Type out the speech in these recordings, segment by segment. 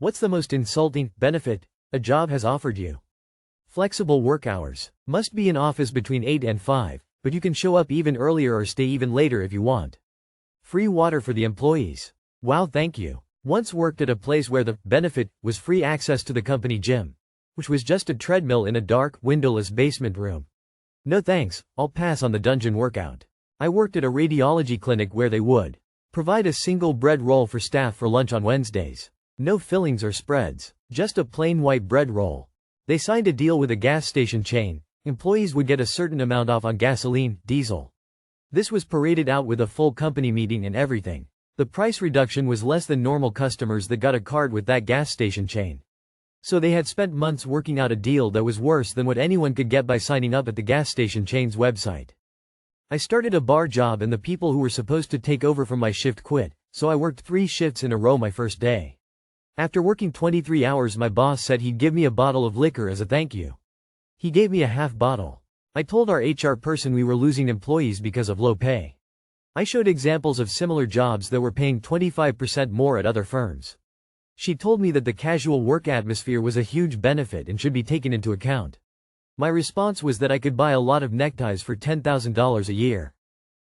What's the most insulting benefit a job has offered you? Flexible work hours. Must be in office between 8 and 5, but you can show up even earlier or stay even later if you want. Free water for the employees. Wow, thank you. Once worked at a place where the benefit was free access to the company gym, which was just a treadmill in a dark, windowless basement room. No thanks, I'll pass on the dungeon workout. I worked at a radiology clinic where they would provide a single bread roll for staff for lunch on Wednesdays. No fillings or spreads, just a plain white bread roll. They signed a deal with a gas station chain. Employees would get a certain amount off on gasoline, diesel. This was paraded out with a full company meeting and everything. The price reduction was less than normal customers that got a card with that gas station chain. So they had spent months working out a deal that was worse than what anyone could get by signing up at the gas station chain's website. I started a bar job and the people who were supposed to take over from my shift quit, so I worked 3 shifts in a row my first day. After working 23 hours, my boss said he'd give me a bottle of liquor as a thank you. He gave me a half bottle. I told our HR person we were losing employees because of low pay. I showed examples of similar jobs that were paying 25% more at other firms. She told me that the casual work atmosphere was a huge benefit and should be taken into account. My response was that I could buy a lot of neckties for $10,000 a year.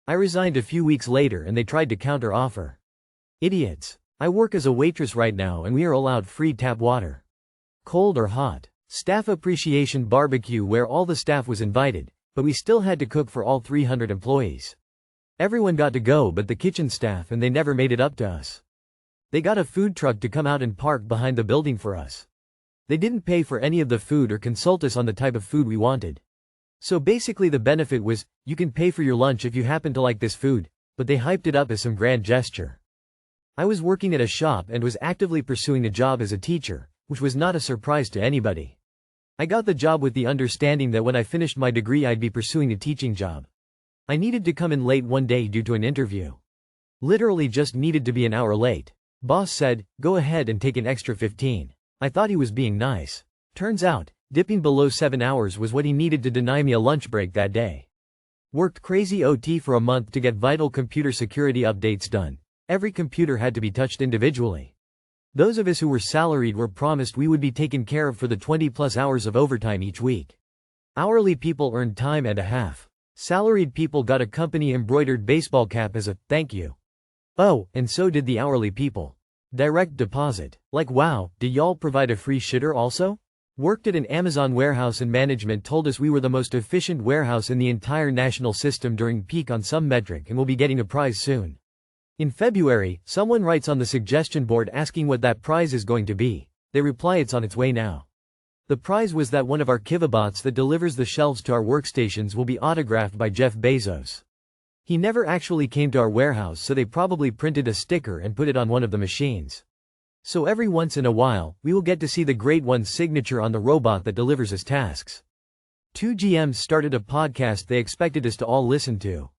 I resigned a few weeks later and they tried to counter-offer. Idiots. I work as a waitress right now and we are allowed free tap water. Cold or hot. Staff appreciation barbecue where all the staff was invited, but we still had to cook for all 300 employees. Everyone got to go but the kitchen staff, and they never made it up to us. They got a food truck to come out and park behind the building for us. They didn't pay for any of the food or consult us on the type of food we wanted. So basically the benefit was, you can pay for your lunch if you happen to like this food, but they hyped it up as some grand gesture. I was working at a shop and was actively pursuing a job as a teacher, which was not a surprise to anybody. I got the job with the understanding that when I finished my degree I'd be pursuing a teaching job. I needed to come in late one day due to an interview. Literally just needed to be an hour late. Boss said, go ahead and take an extra 15. I thought he was being nice. Turns out, dipping below 7 hours was what he needed to deny me a lunch break that day. Worked crazy OT for a month to get vital computer security updates done. Every computer had to be touched individually. Those of us who were salaried were promised we would be taken care of for the 20+ hours of overtime each week. Hourly people earned time and a half. Salaried people got a company embroidered baseball cap as a thank you. Oh, and so did the hourly people. Direct deposit. Like wow, did y'all provide a free shitter also? Worked at an Amazon warehouse and management told us we were the most efficient warehouse in the entire national system during peak on some metric and will be getting a prize soon. In February, someone writes on the suggestion board asking what that prize is going to be. They reply it's on its way now. The prize was that one of our Kivabots that delivers the shelves to our workstations will be autographed by Jeff Bezos. He never actually came to our warehouse, so they probably printed a sticker and put it on one of the machines. So every once in a while, we will get to see the Great One's signature on the robot that delivers his tasks. 2 GMs started a podcast they expected us to all listen to.